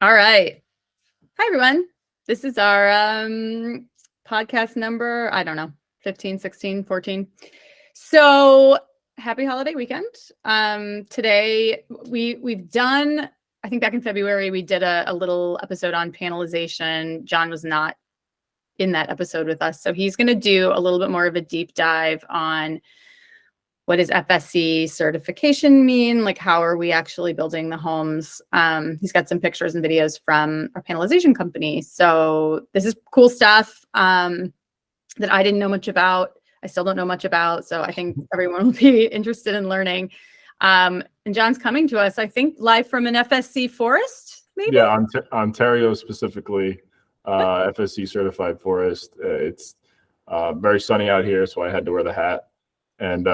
All right. Hi, everyone. This is our podcast number, I don't know, 15, 16, 14. So happy holiday weekend. Today we've done, I think back in February, we did a little episode on panelization. John was not in that episode with us. So he's going to do a little bit more of a deep dive on what does FSC certification mean? Like, how are we actually building the homes? He's got some pictures and videos from our panelization company. So this is cool stuff that I didn't know much about. I still don't know much about. So I think everyone will be interested in learning. And John's coming to us, I think, live from an FSC forest, maybe? Yeah, Ontario specifically, FSC certified forest. It's very sunny out here, so I had to wear the hat and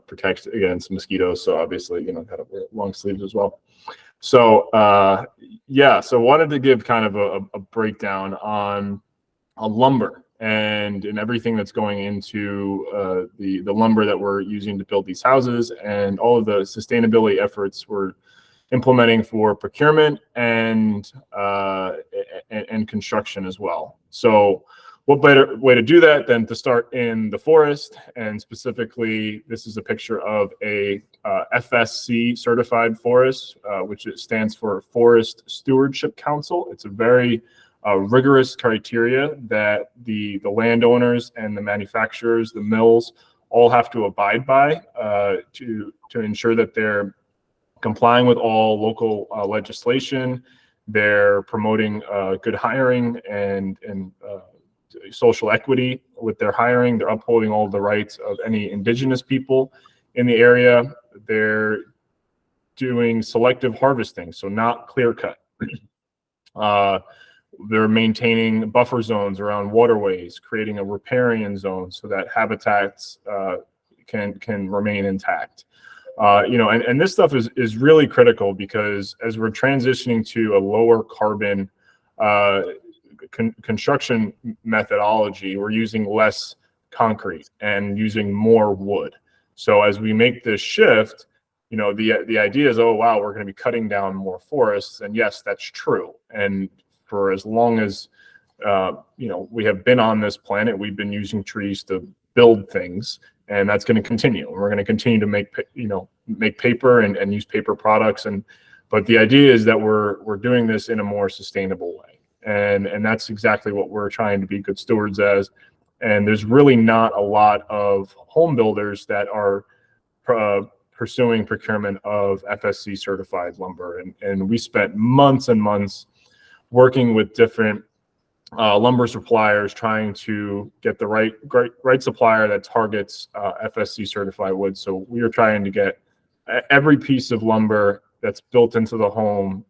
protect against mosquitoes. So obviously, gotta wear long sleeves as well. So so wanted to give kind of a breakdown on lumber and everything that's going into the lumber that we're using to build these houses, and all of the sustainability efforts we're implementing for procurement and construction as well. So what better way to do that than to start in the forest? And specifically, this is a picture of a FSC certified forest, which stands for Forest Stewardship Council. It's a very rigorous criteria that the landowners and the manufacturers, the mills, all have to abide by to ensure that they're complying with all local legislation. They're promoting good hiring and social equity with their hiring. They're upholding all the rights of any indigenous people in the area. They're doing selective harvesting, so not clear cut. They're maintaining buffer zones around waterways, creating a riparian zone so that habitats can remain intact. And this stuff is really critical, because as we're transitioning to a lower carbon construction methodology, we're using less concrete and using more wood. So as we make this shift, the idea is, oh wow, we're going to be cutting down more forests, and yes, that's true. And for as long as we have been on this planet, we've been using trees to build things, and that's going to continue. We're going to continue to make paper and use paper products, but the idea is that we're doing this in a more sustainable way. And that's exactly what we're trying to be good stewards as. And there's really not a lot of home builders that are pursuing procurement of FSC certified lumber. And we spent months and months working with different lumber suppliers, trying to get the right supplier that targets FSC certified wood. So we are trying to get every piece of lumber that's built into the home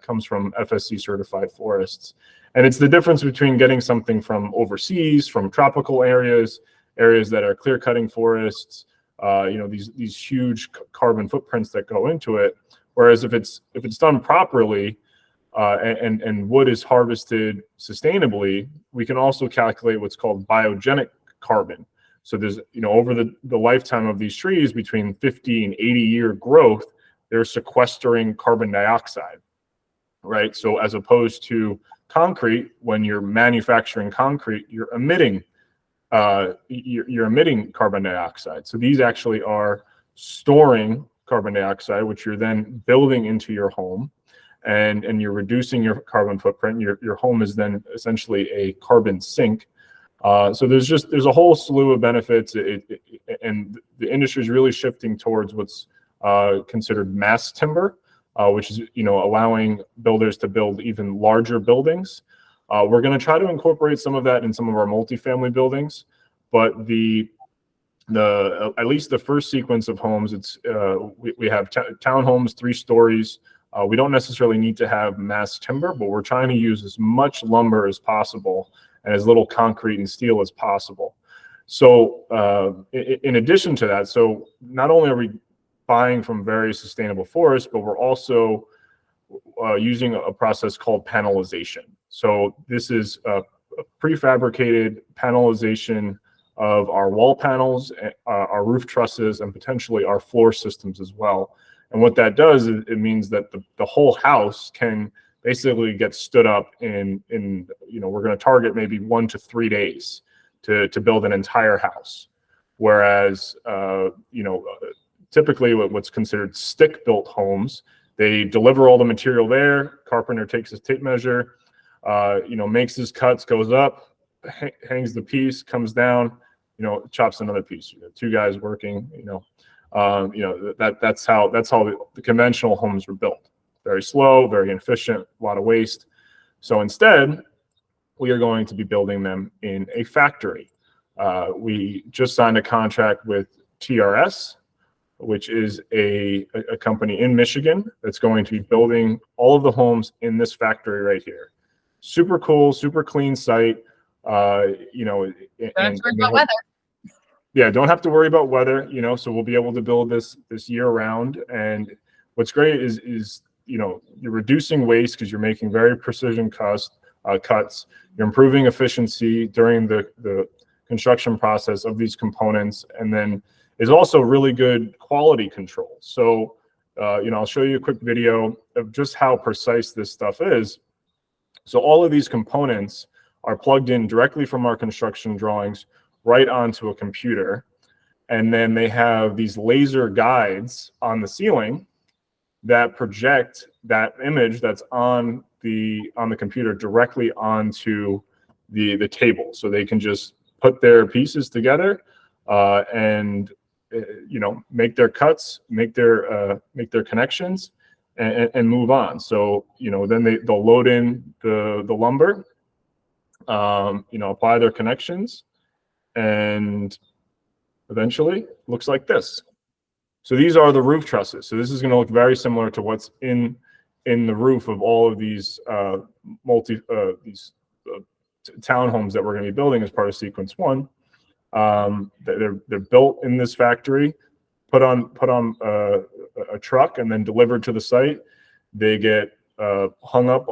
comes from FSC certified forests. And it's the difference between getting something from overseas, from tropical areas that are clear cutting forests, these huge carbon footprints that go into it. Whereas if it's done properly, and wood is harvested sustainably, we can also calculate what's called biogenic carbon. So there's, over the lifetime of these trees, between 50 and 80-year growth, they're sequestering carbon dioxide, right? So as opposed to concrete, when you're manufacturing concrete, you're emitting carbon dioxide. So these actually are storing carbon dioxide, which you're then building into your home, and you're reducing your carbon footprint. Your home is then essentially a carbon sink. So there's a whole slew of benefits, and the industry is really shifting towards what's considered mass timber, which is allowing builders to build even larger buildings. We're going to try to incorporate some of that in some of our multifamily buildings, but at least the first sequence of homes, we have townhomes, 3 stories. We don't necessarily need to have mass timber, but we're trying to use as much lumber as possible and as little concrete and steel as possible. So in addition to that, so not only are we buying from very sustainable forests, but we're also using a process called panelization. So this is a prefabricated panelization of our wall panels, our roof trusses, and potentially our floor systems as well. And what that does is it means that the whole house can basically gets stood up in we're going to target maybe 1 to 3 days to build an entire house. Whereas, typically what's considered stick-built homes, they deliver all the material there. Carpenter takes his tape measure, makes his cuts, goes up, hangs the piece, comes down, chops another piece. 2 guys working, that's how the conventional homes were built. Very slow, very inefficient, a lot of waste. So instead, we are going to be building them in a factory. We just signed a contract with TRS, which is a company in Michigan that's going to be building all of the homes in this factory right here. Super cool, super clean site. Don't about weather. Yeah, don't have to worry about weather. So we'll be able to build this year round. And what's great is you're reducing waste because you're making very precision cuts. You're improving efficiency during the construction process of these components, and then is also really good quality control. So, I'll show you a quick video of just how precise this stuff is. So all of these components are plugged in directly from our construction drawings right onto a computer. And then they have these laser guides on the ceiling that project that image that's on the computer directly onto the table. So they can just put their pieces together and make their cuts, make their connections, and move on. So then they'll load in the lumber, apply their connections, and eventually looks like this. So these are the roof trusses. So this is going to look very similar to what's in the roof of all of these townhomes that we're going to be building as part of Sequence 1. They're built in this factory, put on a truck, and then delivered to the site. They get hung up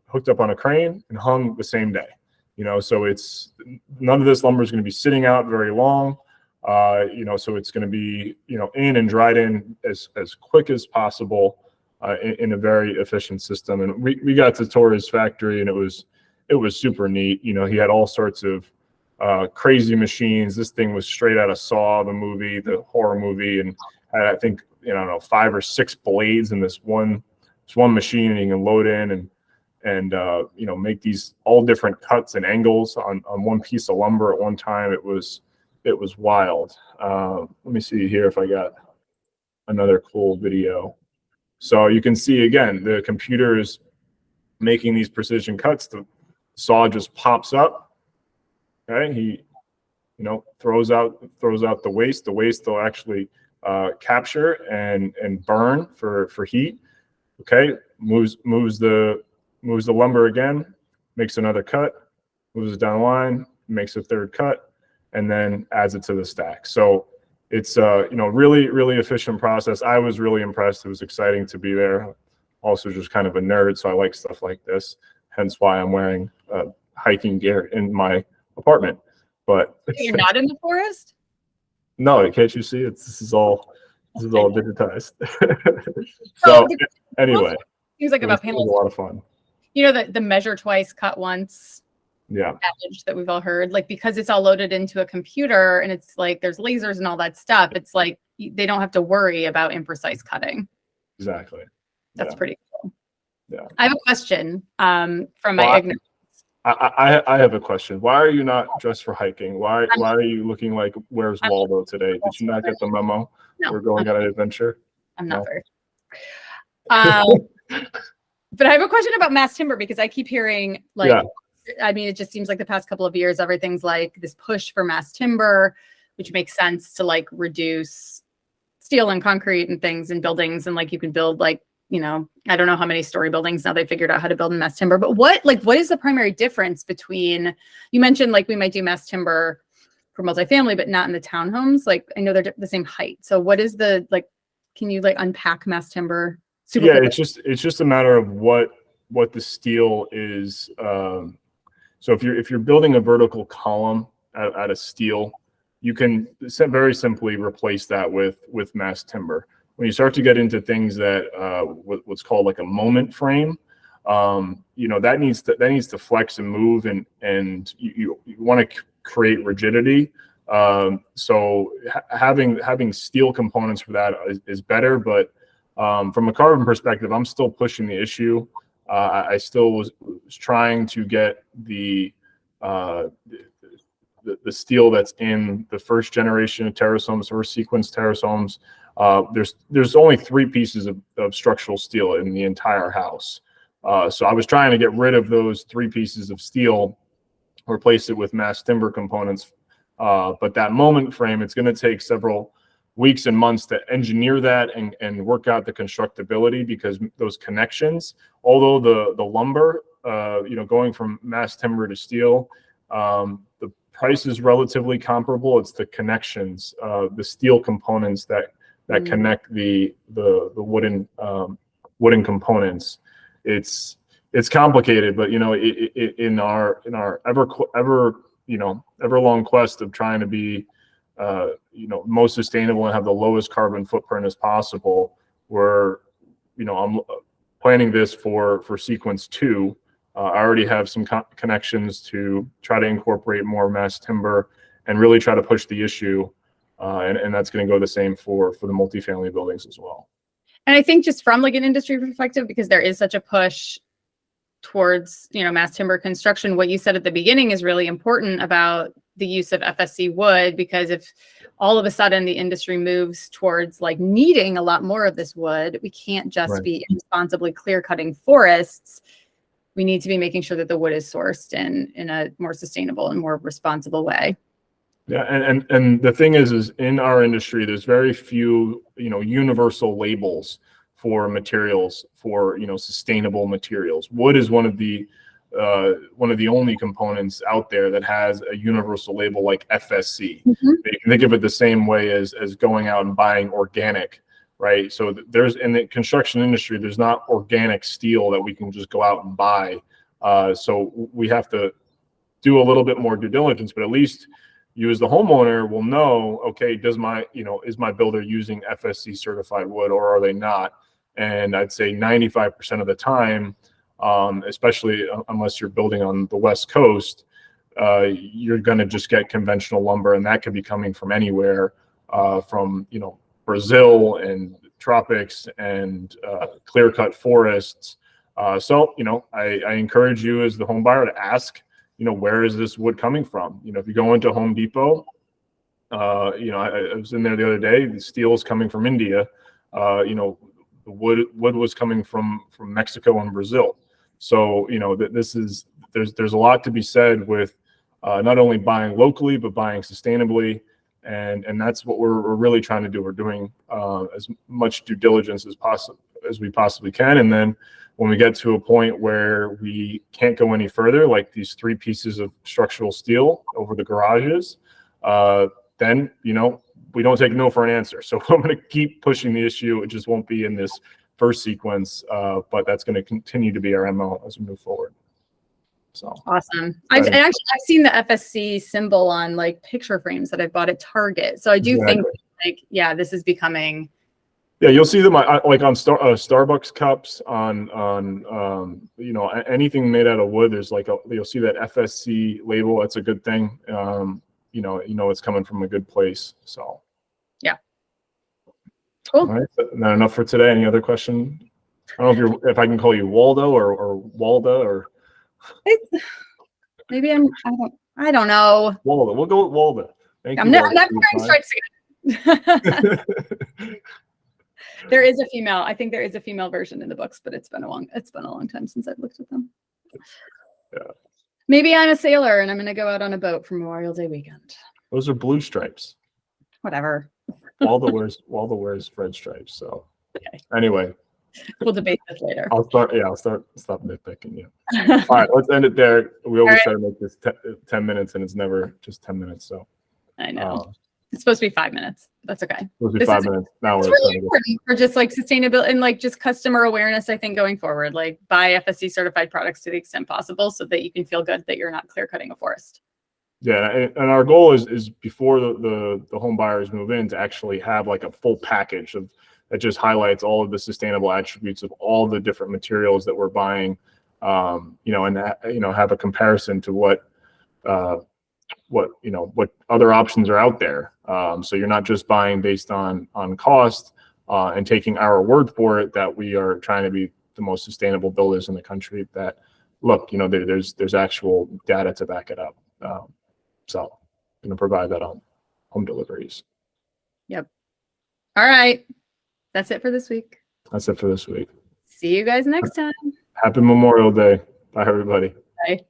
hooked up on a crane and hung the same day. So it's none of this lumber is going to be sitting out very long. So it's going to be in and dried in as quick as possible in a very efficient system. And we got to tour his factory, and it was super neat. He had all sorts of crazy machines. This thing was straight out of Saw, the horror movie, and had, I think 5 or 6 blades in this one machine, and you can load in and make these all different cuts and angles on one piece of lumber at one time. It was wild. Let me see here if I got another cool video. So you can see again, the computer is making these precision cuts. The saw just pops up. Okay, he throws out the waste. The waste they'll actually capture and burn for heat. Okay, moves the lumber again, makes another cut, moves it down the line, makes a third cut, and then adds it to the stack. So it's really, really efficient process. I was really impressed. It was exciting to be there. Also just kind of a nerd, so I like stuff like this. Hence why I'm wearing hiking gear in my apartment. But you're not in the forest? No, can't you see? This is all digitized. So anyway, seems like about it was a lot of fun. The measure twice, cut once. Yeah. Adage that we've all heard, like, because it's all loaded into a computer and it's like there's lasers and all that stuff. It's like they don't have to worry about imprecise cutting. Exactly. That's pretty cool. Yeah. I have a question from my ignorance. I have a question. Why are you not dressed for hiking? Why are you looking like Where's Waldo today? Did you not get the memo? No, we're going on an adventure. I'm not very. But I have a question about mass timber because I keep hearing it just seems like the past couple of years, everything's like this push for mass timber, which makes sense to like reduce steel and concrete and things in buildings. And like you can build I don't know how many story buildings now they figured out how to build in mass timber, but what is the primary difference between, you mentioned like we might do mass timber for multifamily, but not in the townhomes. Like I know they're the same height. So what is can you unpack mass timber? It's just a matter of what the steel is. So if you're building a vertical column out of steel, you can very simply replace that with mass timber. When you start to get into things that what's called like a moment frame, That needs to flex and move, and you want to create rigidity. So having steel components for that is better, but from a carbon perspective, I'm still pushing the issue. I still was trying to get the steel that's in the first generation of terrasomes or sequence terrasomes. There's only 3 pieces of structural steel in the entire house. So I was trying to get rid of those 3 pieces of steel, replace it with mass timber components. But that moment frame, it's going to take several weeks and months to engineer that and work out the constructability, because those connections, although the lumber, going from mass timber to steel, the price is relatively comparable. It's the connections, the steel components that connect the wooden components. It's complicated, but in our ever long quest of trying to be most sustainable and have the lowest carbon footprint as possible, I'm planning this for sequence 2. I already have some connections to try to incorporate more mass timber and really try to push the issue, and that's going to go the same for the multifamily buildings as well. And I think just from like an industry perspective, because there is such a push towards mass timber construction, what you said at the beginning is really important about the use of FSC wood, because if all of a sudden the industry moves towards like needing a lot more of this wood, we can't just be irresponsibly clear cutting forests. We need to be making sure that the wood is sourced in a more sustainable and more responsible way. Yeah, and the thing is in our industry, there's very few universal labels for materials, for sustainable materials. Wood is one of the only components out there that has a universal label like FSC. You can think of it the same way as going out and buying organic, right? So there's, in the construction industry, there's not organic steel that we can just go out and buy. So we have to do a little bit more due diligence, but at least you as the homeowner will know, okay, is my builder using FSC certified wood, or are they not? And I'd say 95% of the time, especially unless you're building on the West Coast, you're going to just get conventional lumber, and that could be coming from anywhere, from Brazil and tropics and clear-cut forests. So I encourage you as the home buyer to ask, where is this wood coming from? If you go into Home Depot, I was in there the other day. The steel is coming from India. The wood was coming from Mexico and Brazil. So there's a lot to be said with not only buying locally but buying sustainably, and that's what we're really trying to do. We're doing as much due diligence as we possibly can, and then when we get to a point where we can't go any further, like these 3 pieces of structural steel over the garages, then we don't take no for an answer. So I'm going to keep pushing the issue. It just won't be in this first sequence, but that's going to continue to be our MO as we move forward. So awesome. I've seen the FSC symbol on like picture frames that I've bought at Target. So I do think this is becoming. Yeah, you'll see them like on Starbucks cups, on anything made out of wood. There's you'll see that FSC label. That's a good thing. It's coming from a good place. So yeah, cool. All right, not enough for today. Any other question? I don't know if I can call you Waldo or Walda or. Maybe I don't know. Walda. We'll go with Walda. I'm not wearing stripes again. There is a female. I think there is a female version in the books, but it's been a long time since I've looked at them. Yeah. Maybe I'm a sailor and I'm going to go out on a boat for Memorial Day weekend. Those are blue stripes. Whatever. Walda wears red stripes. So anyway, we'll debate this later. Stop nitpicking you. All right, let's end it there. We always try to make this 10 minutes, and it's never just 10 minutes. So I know. It's supposed to be 5 minutes. That's okay. It's supposed to be 5 minutes. Now it's really important for just like sustainability and like just customer awareness, I think, going forward. Like buy FSC certified products to the extent possible so that you can feel good that you're not clear cutting a forest. Yeah, and our goal is before the home buyers move in to actually have like a full package that just highlights all of the sustainable attributes of all the different materials that we're buying and have a comparison to what other options are out there. So you're not just buying based on cost and taking our word for it that we are trying to be the most sustainable builders in the country. That look, there's actual data to back it up. So I'm going to provide that on home deliveries. Yep. All right. That's it for this week. That's it for this week. See you guys next time. Happy Memorial Day. Bye, everybody. Bye.